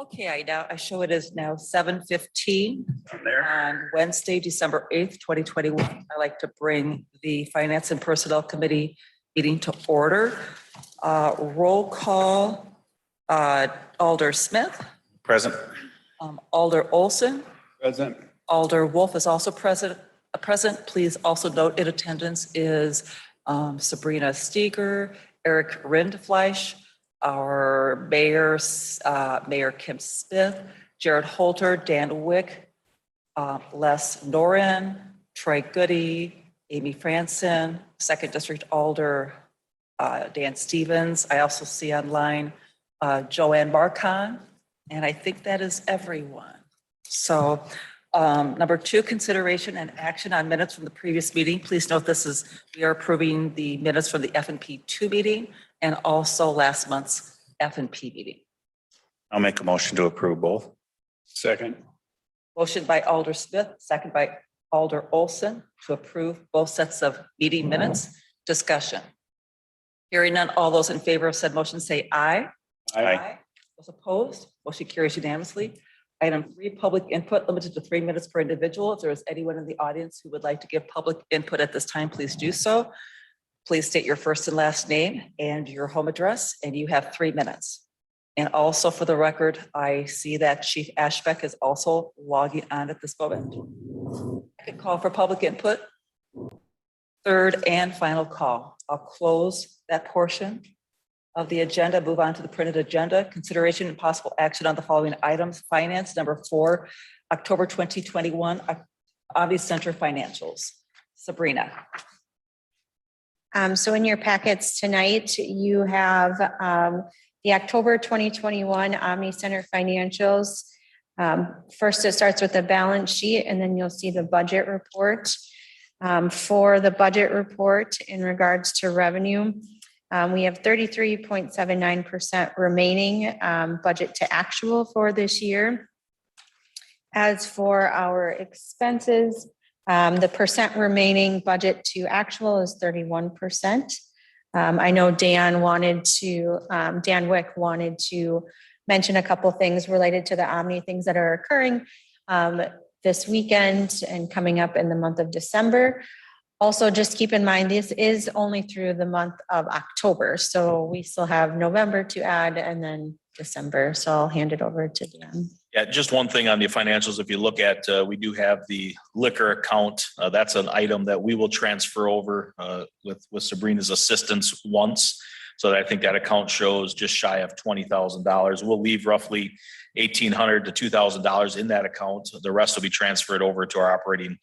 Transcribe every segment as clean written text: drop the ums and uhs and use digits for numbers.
Okay, I show it is now 7:15 on Wednesday, December 8th, 2021. I'd like to bring the Finance and Personnel Committee meeting to order. Roll call, Alder Smith. Present. Alder Olson. Present. Alder Wolf is also present. Please also note in attendance is Sabrina Steger, Eric Rindfleisch, our mayor, Mayor Kim Smith, Jared Holter, Dan Wick, Les Noren, Troy Goody, Amy Franson, Second District Alder Dan Stevens. I also see online Joanne Marcon, and I think that is everyone. So number 2, consideration and action on minutes from the previous meeting. Please note we are approving the minutes from the F&P 2 meeting and also last month's F&P meeting. I'll make a motion to approve both. Second. Motion by Alder Smith, second by Alder Olson to approve both sets of meeting minutes. Discussion. Hearing none, all those in favor of said motion say aye. Aye. Those opposed, motion carries unanimously. Item 3, public input limited to 3 minutes per individual. If there is anyone in the audience who would like to give public input at this time, please do so. Please state your first and last name and your home address, and you have 3 minutes. And also for the record, I see that Chief Ashbeck is also logging on at this moment. I can call for public input. Third and final call. I'll close that portion of the agenda, move on to the printed agenda. Consideration and possible action on the following items. Finance, number 4, October 2021, Omni Center financials. Sabrina. So in your packets tonight, you have the October 2021 Omni Center financials. First, it starts with the balance sheet, and then you'll see the budget report. For the budget report in regards to revenue, we have 33.79% remaining budget to actual for this year. As for our expenses, the percent remaining budget to actual is 31%. I know Dan Wick wanted to mention a couple things related to the Omni, things that are occurring this weekend and coming up in the month of December. Also, just keep in mind, this is only through the month of October. So we still have November to add and then December. So I'll hand it over to Dan. Yeah, just one thing on the financials. If you look at, we do have the liquor account. That's an item that we will transfer over with Sabrina's assistance once. So I think that account shows just shy of $20,000. We'll leave roughly $1,800 to $2,000 in that account. The rest will be transferred over to our operating,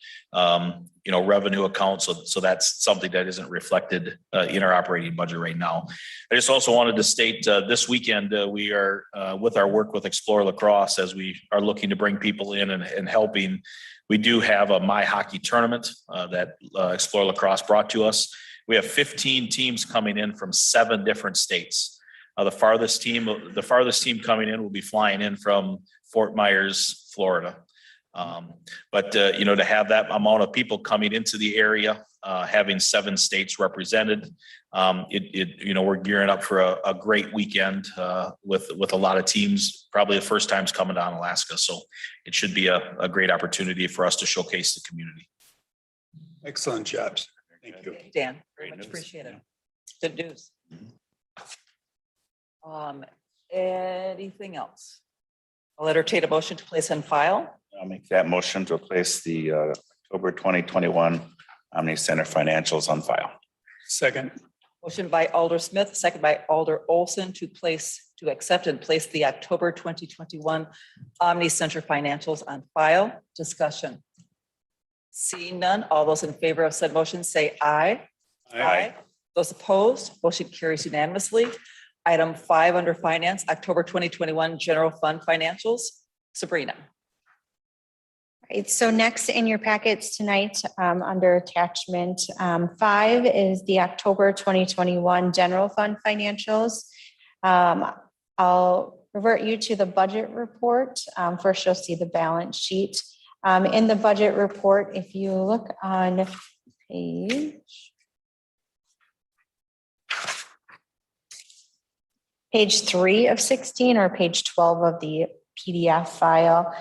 revenue account. So that's something that isn't reflected in our operating budget right now. I just also wanted to state this weekend we are with our work with Explore Lacrosse, as we are looking to bring people in and helping. We do have a My Hockey tournament that Explore Lacrosse brought to us. We have 15 teams coming in from 7 different states. The farthest team coming in will be flying in from Fort Myers, Florida. To have that amount of people coming into the area, having 7 states represented, we're gearing up for a great weekend with a lot of teams, probably the first times coming down Alaska. So it should be a great opportunity for us to showcase the community. Excellent jobs. Thank you. Dan, very much appreciated. Good news. Anything else? I'll entertain a motion to place on file. I'll make that motion to place the October 2021 Omni Center financials on file. Second. Motion by Alder Smith, second by Alder Olson to accept and place the October 2021 Omni Center financials on file. Discussion. Seeing none, all those in favor of said motion say aye. Aye. Those opposed, motion carries unanimously. Item 5 under finance, October 2021 general fund financials. Sabrina. Right, so next in your packets tonight, under attachment 5 is the October 2021 general fund financials. I'll revert you to the budget report. First, you'll see the balance sheet. In the budget report, if you look on page page 3 of 16 or page 12 of the PDF file.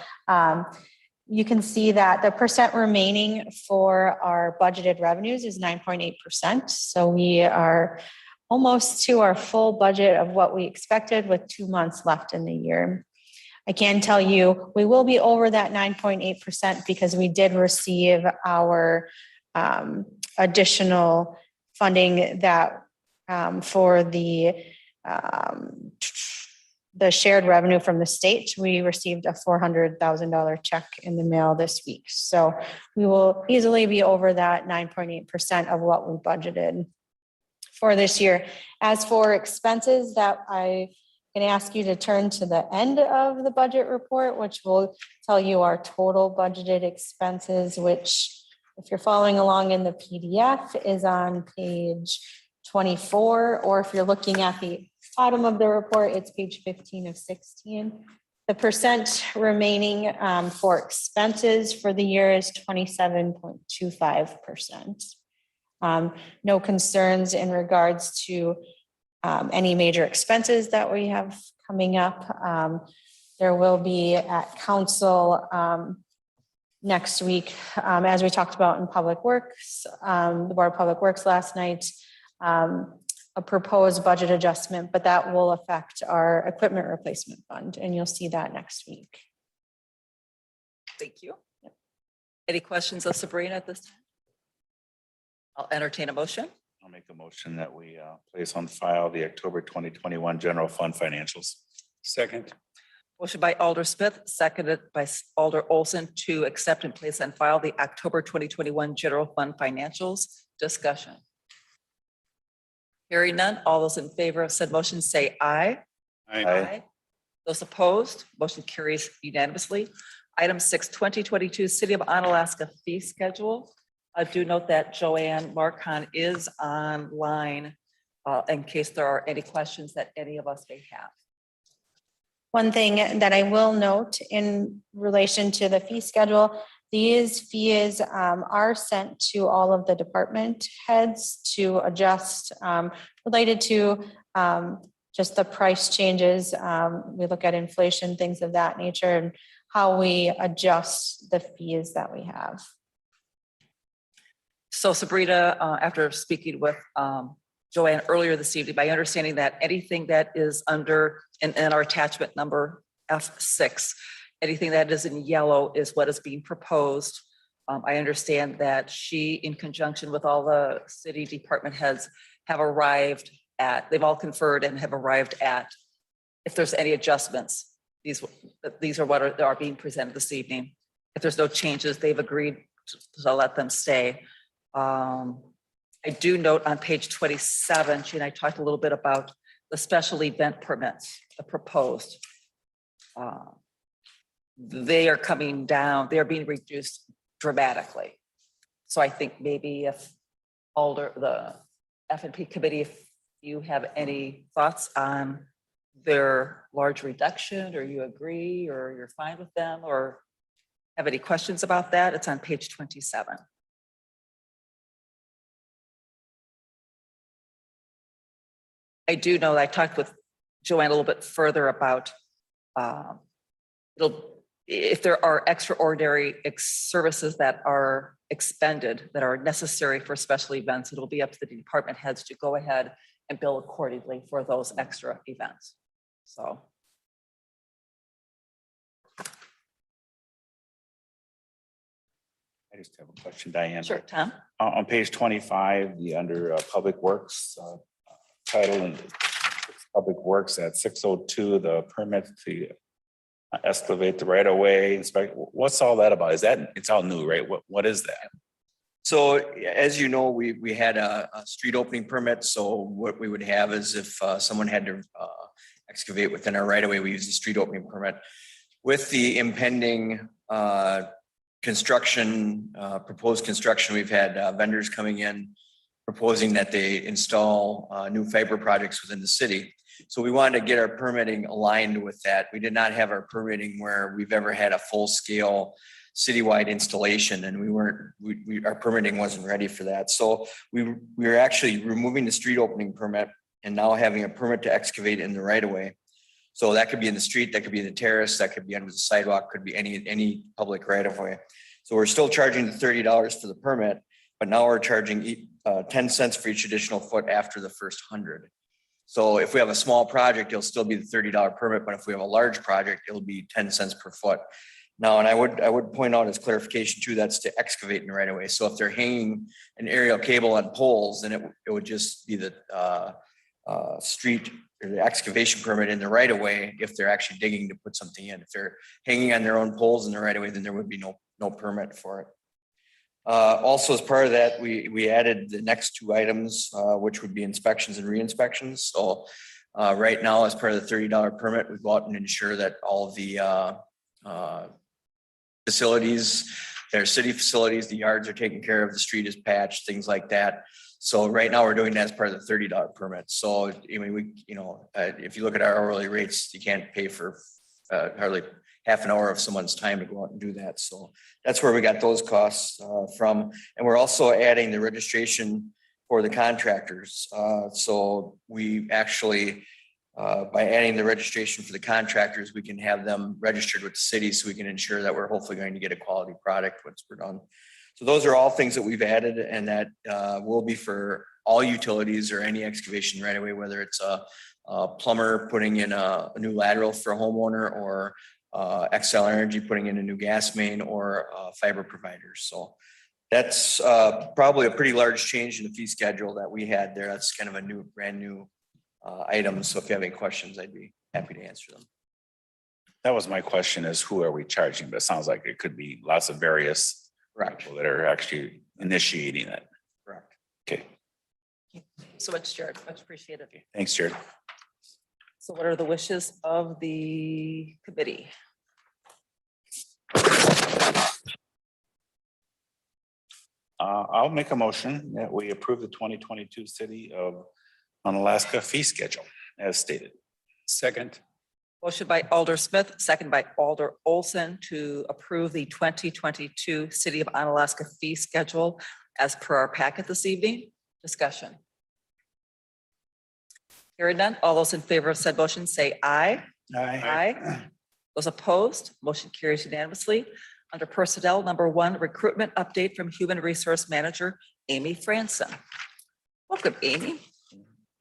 You can see that the percent remaining for our budgeted revenues is 9.8%. So we are almost to our full budget of what we expected with 2 months left in the year. I can tell you, we will be over that 9.8% because we did receive our additional funding that for the shared revenue from the state. We received a $400,000 check in the mail this week. So we will easily be over that 9.8% of what we budgeted for this year. As for expenses, that I can ask you to turn to the end of the budget report, which will tell you our total budgeted expenses, which if you're following along in the PDF is on page 24, or if you're looking at the bottom of the report, it's page 15 of 16. The percent remaining for expenses for the year is 27.25%. No concerns in regards to any major expenses that we have coming up. There will be at council next week, as we talked about in Public Works, the Board of Public Works last night, a proposed budget adjustment, but that will affect our equipment replacement fund, and you'll see that next week. Thank you. Any questions of Sabrina at this time? I'll entertain a motion. I'll make a motion that we place on file the October 2021 general fund financials. Second. Motion by Alder Smith, seconded by Alder Olson to accept and place on file the October 2021 general fund financials. Discussion. Hearing none, all those in favor of said motion say aye. Aye. Those opposed, motion carries unanimously. Item 6, 2022 City of Onalaska fee schedule. I do note that Joanne Marcon is online in case there are any questions that any of us may have. One thing that I will note in relation to the fee schedule, these fees are sent to all of the department heads to adjust related to just the price changes. We look at inflation, things of that nature, and how we adjust the fees that we have. So Sabrina, after speaking with Joanne earlier this evening, by understanding that anything that is under in our attachment number F6, anything that is in yellow is what is being proposed. I understand that she, in conjunction with all the city department heads, have arrived at, they've all conferred and have arrived at, if there's any adjustments, these are what are being presented this evening. If there's no changes, they've agreed to let them stay. I do note on page 27, she and I talked a little bit about the special event permits, the proposed. They are coming down, they are being reduced dramatically. So I think maybe if the F&P committee, if you have any thoughts on their large reduction, or you agree, or you're fine with them, or have any questions about that, it's on page 27. I do know that I talked with Joanne a little bit further about if there are extraordinary services that are expended that are necessary for special events, it'll be up to the department heads to go ahead and bill accordingly for those extra events. So. I just have a question, Diane. Sure, Tom. On page 25, the under Public Works title and Public Works at 602, the permit to excavate the right of way inspect. What's all that about? Is that, it's all new, right? What is that? So as you know, we had a street opening permit. So what we would have is if someone had to excavate within our right of way, we use the street opening permit. With the impending construction, proposed construction, we've had vendors coming in proposing that they install new fiber projects within the city. So we wanted to get our permitting aligned with that. We did not have our permitting where we've ever had a full scale citywide installation, and our permitting wasn't ready for that. So we are actually removing the street opening permit. and now having a permit to excavate in the right of way. So that could be in the street, that could be in the terrace, that could be under the sidewalk, could be any public right of way. So we're still charging the $30 for the permit, but now we're charging 10 cents for each additional foot after the first 100. So if we have a small project, it'll still be the $30 permit, but if we have a large project, it'll be 10 cents per foot. Now, and I would point out as clarification too, that's to excavate in the right of way. So if they're hanging an aerial cable on poles, then it would just be the street or the excavation permit in the right of way if they're actually digging to put something in. If they're hanging on their own poles in the right of way, then there would be no permit for it. Also, as part of that, we added the next two items, which would be inspections and re-inspections. So right now, as part of the $30 permit, we go out and ensure that all of the facilities, their city facilities, the yards are taken care of, the street is patched, things like that. So right now we're doing that as part of the $30 permit. So, I mean, if you look at our hourly rates, you can't pay for hardly half an hour of someone's time to go out and do that. So that's where we got those costs from. And we're also adding the registration for the contractors. So we actually, by adding the registration for the contractors, we can have them registered with the city so we can ensure that we're hopefully going to get a quality product once we're done. So those are all things that we've added, and that will be for all utilities or any excavation right away, whether it's a plumber putting in a new lateral for a homeowner, or XL Energy putting in a new gas main, or fiber providers. So that's probably a pretty large change in the fee schedule that we had there. That's kind of a brand new item. So if you have any questions, I'd be happy to answer them. That was my question, is who are we charging? But it sounds like it could be lots of various Correct. people that are actually initiating it. Correct. Okay, So much, Jared. Much appreciated. thanks, Jared. So what are the wishes of the committee? I'll make a motion that we approve the 2022 City of Onalaska fee schedule as stated. Second. Motion by Alder Smith, second by Alder Olson to approve the 2022 City of Onalaska fee schedule as per our packet this evening. Discussion. Hearing none, all those in favor of said motion say aye. Aye. Those opposed, motion carries unanimously. Under Personnel, number 1, recruitment update from Human Resource Manager Amy Franson. Welcome, Amy.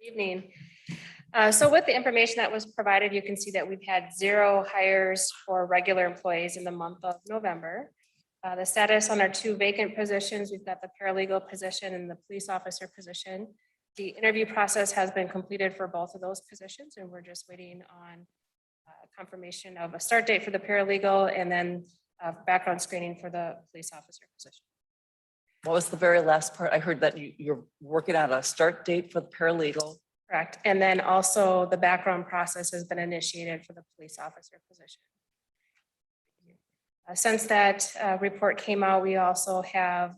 Evening. So with the information that was provided, you can see that we've had 0 hires for regular employees in the month of November. The status on our 2 vacant positions, we've got the paralegal position and the police officer position. The interview process has been completed for both of those positions, and we're just waiting on confirmation of a start date for the paralegal, and then background screening for the police officer position. What was the very last part? I heard that you're working on a start date for the paralegal. Correct. And then also the background process has been initiated for the police officer position. Since that report came out, we also have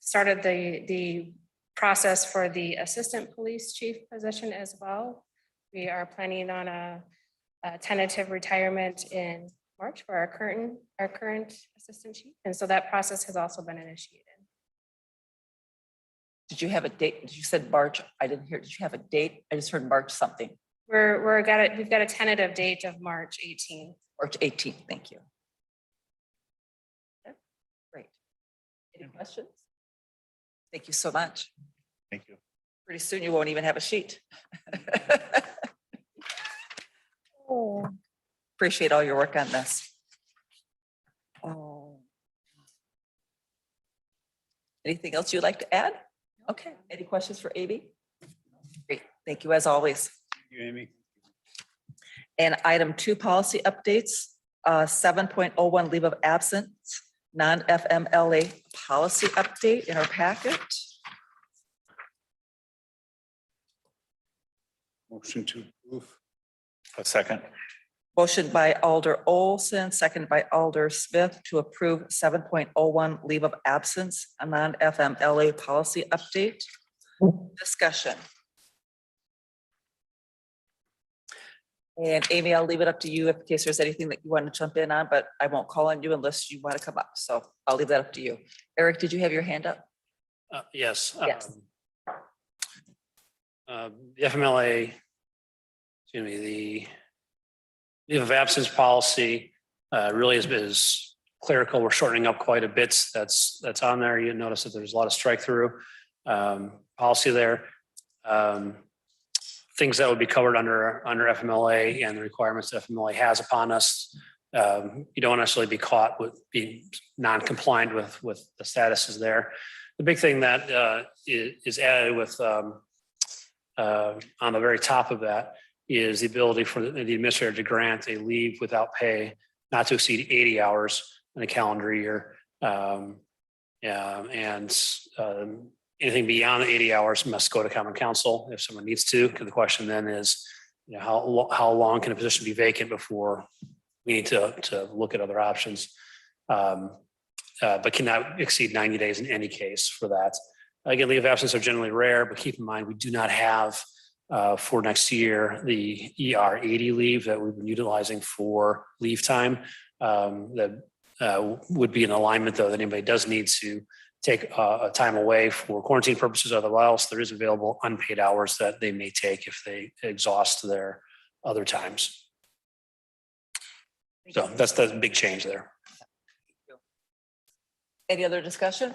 started the process for the assistant police chief position as well. We are planning on a tentative retirement in March for our current assistant chief. And so that process has also been initiated. Did you have a date? You said March. I didn't hear. Did you have a date? I just heard March something. We've got a tentative date of March 18th. March 18th. Thank you. Okay, great. Any questions? Thank you so much. Thank you. Pretty soon you won't even have a sheet. Appreciate all your work on this. Anything else you'd like to add? Okay, any questions for Amy? Great, thank you as always. Thank you, Amy. And item 2, policy updates, 7.01 leave of absence, non-FMLA policy update in our packet. Motion to approve. A second. Motion by Alder Olson, second by Alder Smith to approve 7.01 leave of absence, a non-FMLA policy update. Discussion. And Amy, I'll leave it up to you in case there's anything that you want to jump in on, but I won't call on you unless you want to come up. So I'll leave that up to you. Eric, did you have your hand up? Yes. Yes. the FMLA, excuse me, the leave of absence policy really is clerical. We're shortening up quite a bit. That's on there. You notice that there's a lot of strike through policy there. Things that would be covered under FMLA and the requirements that FMLA has upon us. You don't necessarily be caught with being non-compliant with the statuses there. The big thing that is added with on the very top of that is the ability for the administrator to grant a leave without pay not to exceed 80 hours in a calendar year. Anything beyond the 80 hours must go to common council if someone needs to. Because the question then is, how long can a position be vacant before we need to look at other options? But cannot exceed 90 days in any case for that. Again, leave of absence are generally rare, but keep in mind, we do not have for next year the ER 80 leave that we've been utilizing for leave time. That would be in alignment, though, that anybody does need to take a time away for quarantine purposes. Otherwise, there is available unpaid hours that they may take if they exhaust their other times. So that's the big change there. Any other discussion?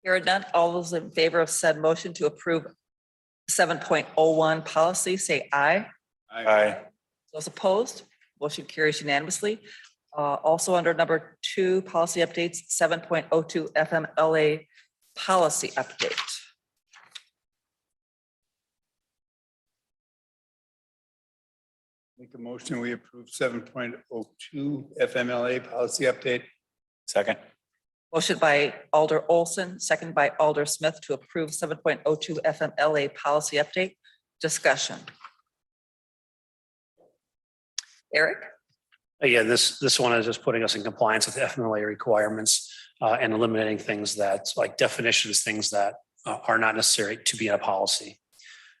Hearing none, all those in favor of said motion to approve 7.01 policy, say aye. Aye. Those opposed, motion carries unanimously. Also under number 2, policy updates, 7.02 FMLA policy update. Make a motion, we approve 7.02 FMLA policy update. Second. Motion by Alder Olson, second by Alder Smith to approve 7.02 FMLA policy update. Discussion. Eric? Again, this one is just putting us in compliance with FMLA requirements and eliminating things that, like definitions, things that are not necessary to be in a policy.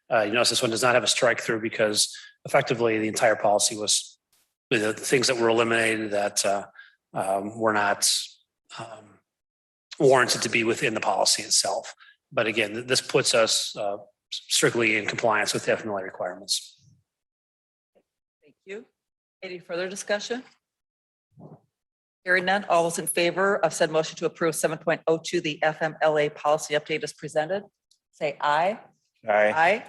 You notice this one does not have a strike through because effectively the entire policy was the things that were eliminated that were not warranted to be within the policy itself. But again, this puts us strictly in compliance with the FMLA requirements. Thank you. Any further discussion? Hearing none, all those in favor of said motion to approve 7.02, the FMLA policy update is presented, say aye. Aye. Aye.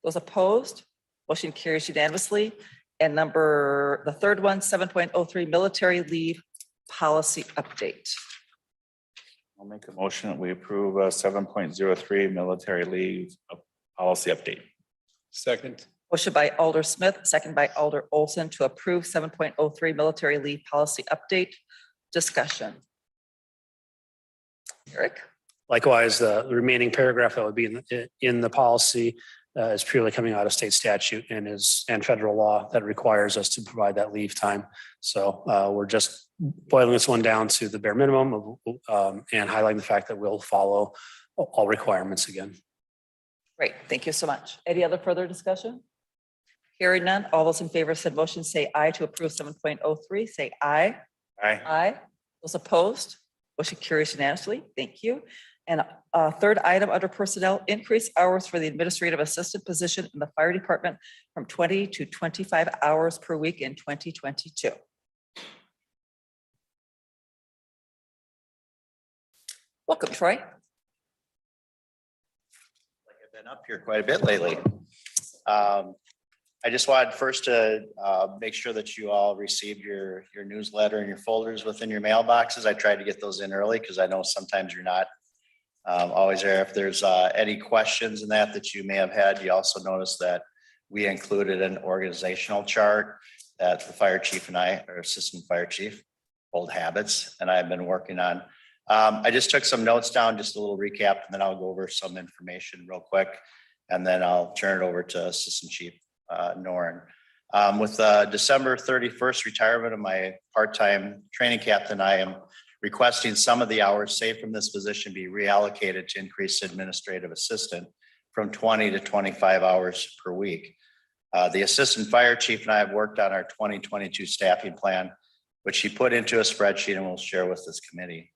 Those opposed, motion carries unanimously. And the third one, 7.03 military leave policy update. I'll make a motion that we approve 7.03 military leave policy update. Second. Motion by Alder Smith, second by Alder Olson to approve 7.03 military leave policy update. Discussion. Eric? Likewise, the remaining paragraph that would be in the policy is purely coming out of state statute and federal law that requires us to provide that leave time. So we're just boiling this one down to the bare minimum and highlighting the fact that we'll follow all requirements again. Great, thank you so much. Any other further discussion? Hearing none, all those in favor of said motion say aye to approve 7.03, say aye. Aye. Aye. Those opposed, motion carries unanimously. Thank you. And third item under personnel, increase hours for the administrative assistant position in the fire department from 20 to 25 hours per week in 2022. Welcome, Troy. Like I've been up here quite a bit lately. I just wanted first to make sure that you all received your newsletter and your folders within your mailboxes. I tried to get those in early because I know sometimes you're not always there. If there's any questions in that you may have had, you also notice that we included an organizational chart that the fire chief and I, or assistant fire chief, old habits, and I've been working on. I just took some notes down, just a little recap, and then I'll go over some information real quick, and then I'll turn it over to Assistant Chief Noren. With December 31st retirement of my part-time training captain, I am requesting some of the hours saved from this position be reallocated to increase administrative assistant from 20 to 25 hours per week. The assistant fire chief and I have worked on our 2022 staffing plan, which he put into a spreadsheet and will share with this committee.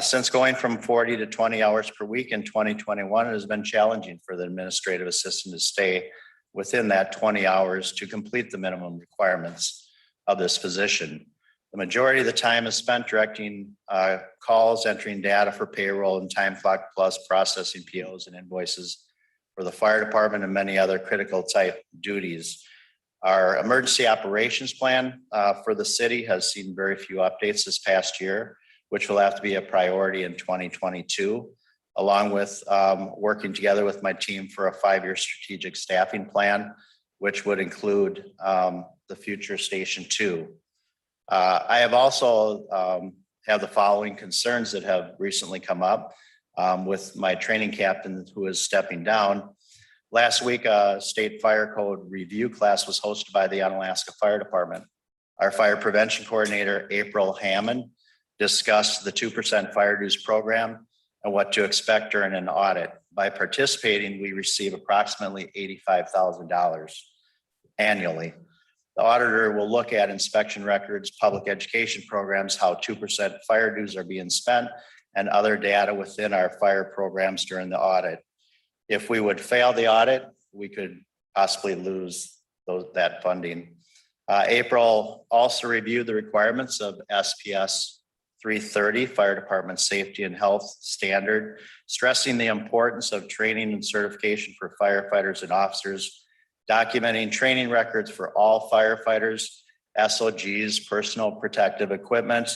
Since going from 40 to 20 hours per week in 2021, it has been challenging for the administrative assistant to stay within that 20 hours to complete the minimum requirements of this position. The majority of the time is spent directing calls, entering data for payroll and time clock plus processing POs and invoices for the fire department and many other critical type duties. Our emergency operations plan for the city has seen very few updates this past year, which will have to be a priority in 2022, along with working together with my team for a 5-year strategic staffing plan, which would include the future Station 2. I have also have the following concerns that have recently come up with my training captain who is stepping down. Last week, a state fire code review class was hosted by the Onalaska Fire Department. Our fire prevention coordinator, April Hammond, discussed the 2% fire dues program and what to expect during an audit. By participating, we receive approximately $85,000 annually. The auditor will look at inspection records, public education programs, how 2% fire dues are being spent, and other data within our fire programs during the audit. If we would fail the audit, we could possibly lose that funding. April also reviewed the requirements of SPS 330, Fire Department Safety and Health Standard, stressing the importance of training and certification for firefighters and officers, documenting training records for all firefighters, SOGs, personal protective equipment,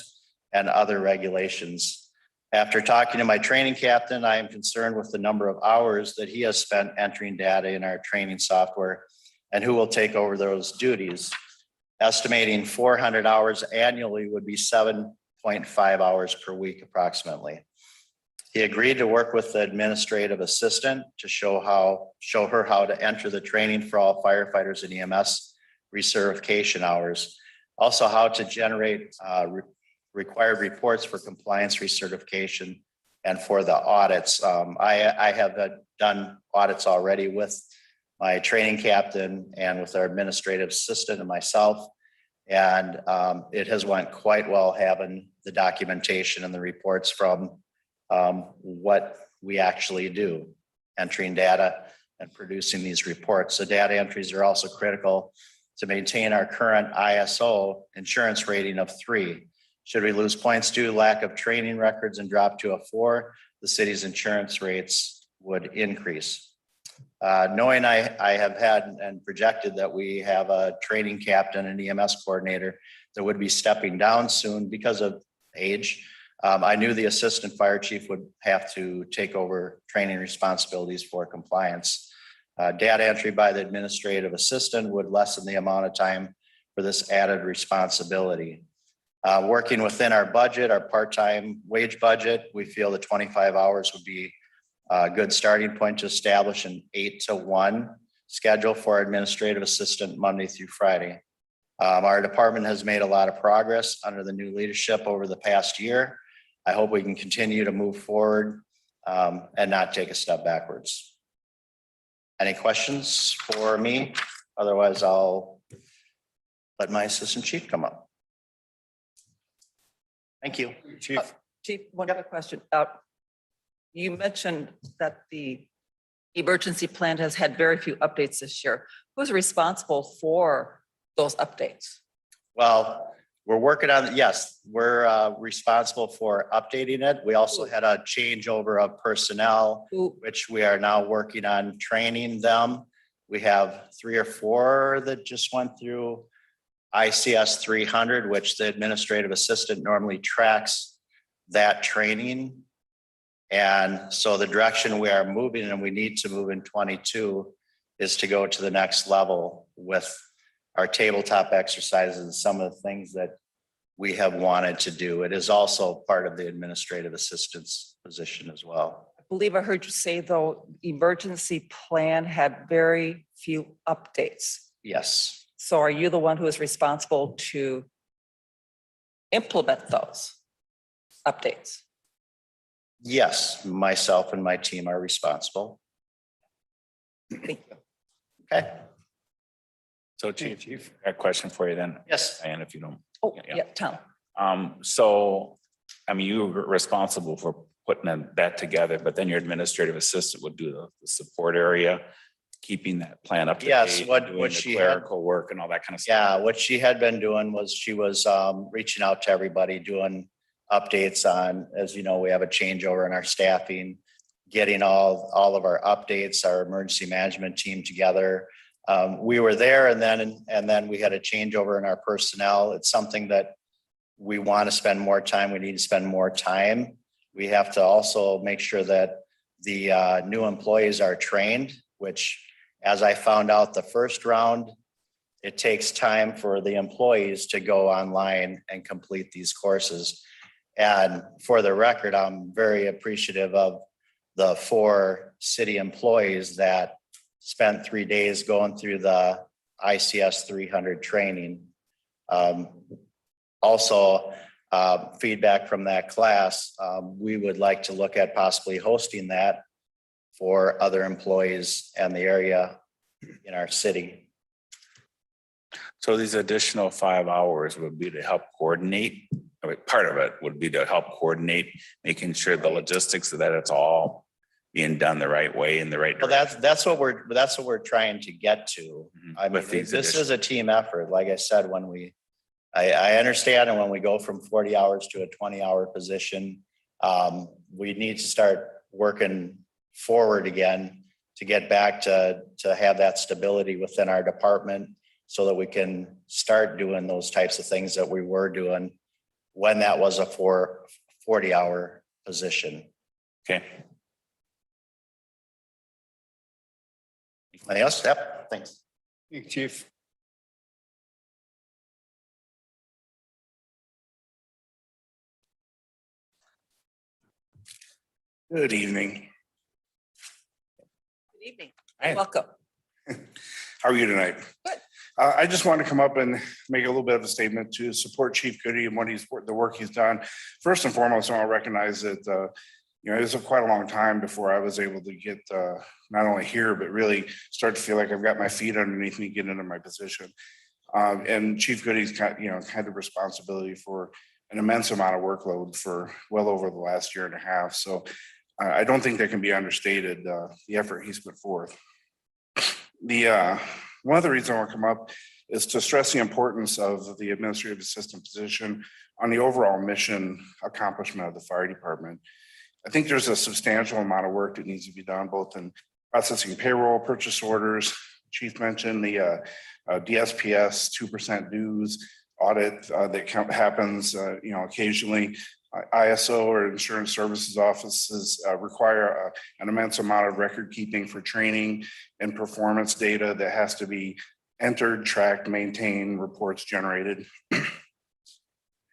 and other regulations. After talking to my training captain, I am concerned with the number of hours that he has spent entering data in our training software and who will take over those duties. Estimating 400 hours annually would be 7.5 hours per week approximately. He agreed to work with the administrative assistant to show her how to enter the training for all firefighters and EMS recertification hours. Also how to generate required reports for compliance recertification and for the audits. I have done audits already with my training captain and with our administrative assistant and myself. And it has went quite well having the documentation and the reports from what we actually do, entering data and producing these reports. The data entries are also critical to maintain our current ISO insurance rating of 3. Should we lose points due to lack of training records and drop to a 4, the city's insurance rates would increase. Knowing I have had and projected that we have a training captain and EMS coordinator that would be stepping down soon because of age, I knew the assistant fire chief would have to take over training responsibilities for compliance. Data entry by the administrative assistant would lessen the amount of time for this added responsibility. Working within our budget, our part-time wage budget, we feel the 25 hours would be a good starting point to establish an 8 to 1 schedule for our administrative assistant Monday through Friday. Our department has made a lot of progress under the new leadership over the past year. I hope we can continue to move forward and not take a step backwards. Any questions for me? Otherwise, I'll let my assistant chief come up. Thank you. Chief. Chief, one other question. You mentioned that the emergency plan has had very few updates this year. Who's responsible for those updates? Well, we're working on, yes, we're responsible for updating it. We also had a changeover of personnel, which we are now working on training them. We have 3 or 4 that just went through ICS 300, which the administrative assistant normally tracks that training. And so the direction we are moving and we need to move in 22 is to go to the next level with our tabletop exercises and some of the things that we have wanted to do. It is also part of the administrative assistant's position as well. I believe I heard you say, though, emergency plan had very few updates. Yes. So are you the one who is responsible to implement those updates? Yes, myself and my team are responsible. Thank you. Okay. So Chief, a question for you then. Yes. And if you don't. Oh, Yeah. yeah, Tom. So I mean, you were responsible for putting that together, but then your administrative assistant would do the support area, keeping that plan up to Yes, date, what doing the she had- clerical work and all that kind of stuff. Yeah, what she had been doing was she was reaching out to everybody, doing updates on, as you know, we have a changeover in our staffing, getting all of our updates, our emergency management team together. We were there and then we had a changeover in our personnel. It's something that we want to spend more time. We need to spend more time. We have to also make sure that the new employees are trained, which, as I found out the first round, it takes time for the employees to go online and complete these courses. And for the record, I'm very appreciative of the 4 city employees that spent 3 days going through the ICS 300 training. Also, feedback from that class, we would like to look at possibly hosting that for other employees and the area in our city. So these additional 5 hours would be to help coordinate. I mean, part of it would be to help coordinate, making sure the logistics of that it's all being done the right way in the right Well, direction. that's what we're trying to get to. I mean, With these this is a team effort. Like I said, I understand, and when we go from 40 hours to a 20-hour position, we need to start working forward again to get back to have that stability within our department so that we can start doing those types of things that we were doing when that was a 40-hour position. Okay. Anything else? Yep, thanks. Thank you, Chief. Good evening. Good evening. Hi. Welcome. How are you tonight? Good. I just want to come up and make a little bit of a statement to support Chief Goody and the work he's done. First and foremost, I want to recognize that, it was quite a long time before I was able to get not only here, but really start to feel like I've got my feet underneath me, get into my position. And Chief Goody's had the responsibility for an immense amount of workload for well over the last year and a half. So I don't think that can be understated, the effort he's put forth. One of the reasons I want to come up is to stress the importance of the administrative assistant position on the overall mission accomplishment of the fire department. I think there's a substantial amount of work that needs to be done, both in processing payroll, purchase orders. Chief mentioned the DSPS 2% dues audit that happens, occasionally. ISO or insurance services offices require an immense amount of record keeping for training and performance data that has to be entered, tracked, maintained, reports generated,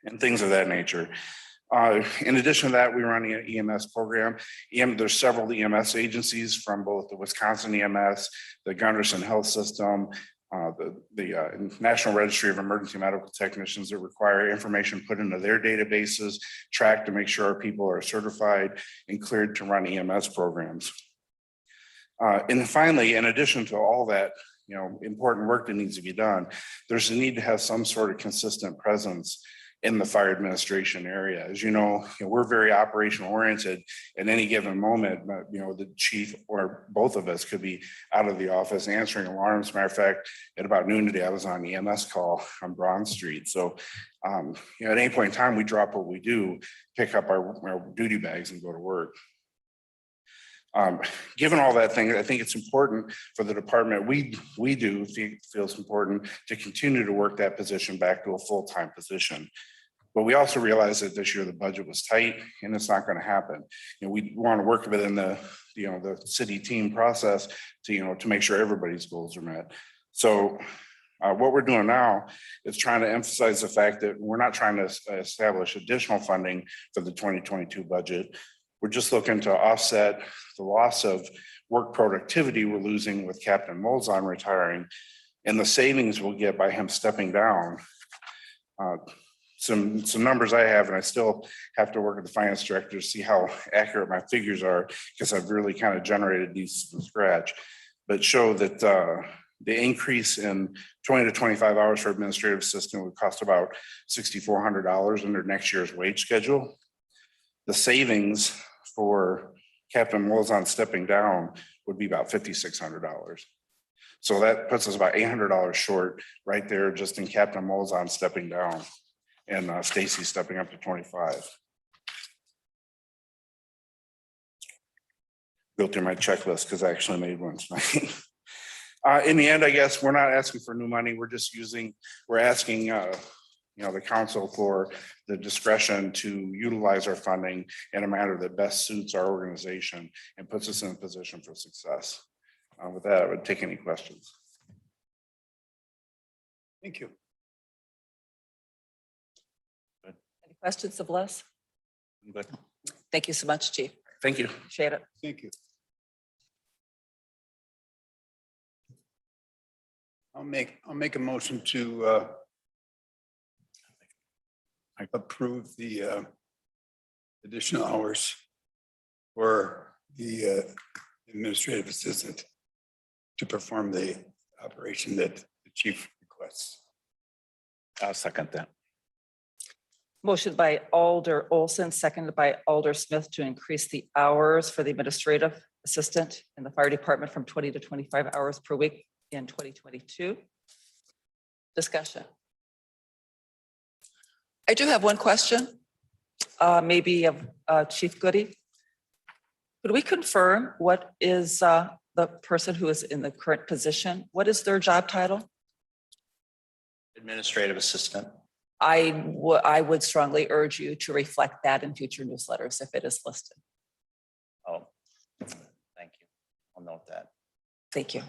and things of that nature. In addition to that, we run an EMS program. There's several EMS agencies from both the Wisconsin EMS, the Gunderson Health System, the National Registry of Emergency Medical Technicians that require information put into their databases, tracked to make sure our people are certified and cleared to run EMS programs. And finally, in addition to all that, important work that needs to be done, there's a need to have some sort of consistent presence in the fire administration area. As you know, we're very operational oriented. At any given moment, the chief or both of us could be out of the office answering alarms. Matter of fact, at about noon today, I was on the EMS call on Broad Street. So, at any point in time, we drop what we do, pick up our duty bags and go to work. Given all that thing, I think it's important for the department. We feel it's important to continue to work that position back to a full-time position. But we also realize that this year the budget was tight and it's not going to happen. We want to work within the city team process to make sure everybody's goals are met. So what we're doing now is trying to emphasize the fact that we're not trying to establish additional funding for the 2022 budget. We're just looking to offset the loss of work productivity we're losing with Captain Molzon retiring and the savings we'll get by him stepping down. Some numbers I have, and I still have to work with the finance director to see how accurate my figures are because I've really kind of generated these from scratch, but show that the increase in 20 to 25 hours for administrative assistant would cost about $6,400 under next year's wage schedule. The savings for Captain Molzon stepping down would be about $5,600. So that puts us about $800 short right there, just in Captain Molzon stepping down and Stacy stepping up to 25. Go through my checklist because I actually made one tonight. In the end, I guess we're not asking for new money. We're asking, the council for the discretion to utilize our funding in a manner that best suits our organization and puts us in a position for success. With that, I would take any questions. Thank you. Any questions of Les? Good. Thank you so much, Chief. Thank you. Appreciate it. Thank you. I'll make a motion to approve the additional hours for the administrative assistant to perform the operation that the chief requests. I'll second that. Motion by Alder Olson, seconded by Alder Smith to increase the hours for the administrative assistant in the fire department from 20 to 25 hours per week in 2022. Discussion. I do have one question, maybe of Chief Goody. Could we confirm what is the person who is in the current position? What is their job title? Administrative assistant. I would strongly urge you to reflect that in future newsletters if it is listed. Oh, thank you. I'll note that. Thank you.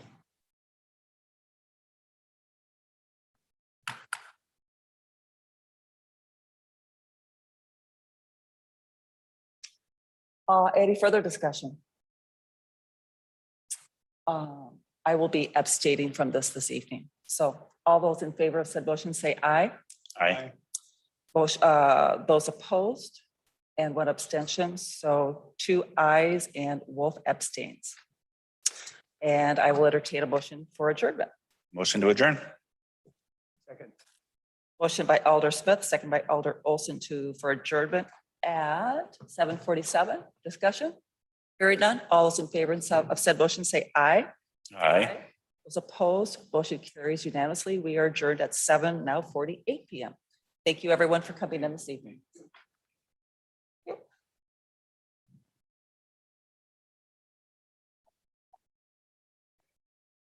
Any further discussion? I will be abstaining from this evening. So all those in favor of said motion say aye. Aye. Those opposed and one abstention. So 2 ayes and Wolf abstains. And I will entertain a motion for adjournment. Motion to adjourn. Second. Motion by Alder Smith, second by Alder Olson for adjournment at 7:47. Discussion? Hearing none. All those in favor of said motion say aye. Aye. Those opposed, motion carries unanimously. We are adjourned at 7:48 p.m. Thank you, everyone, for coming in this evening.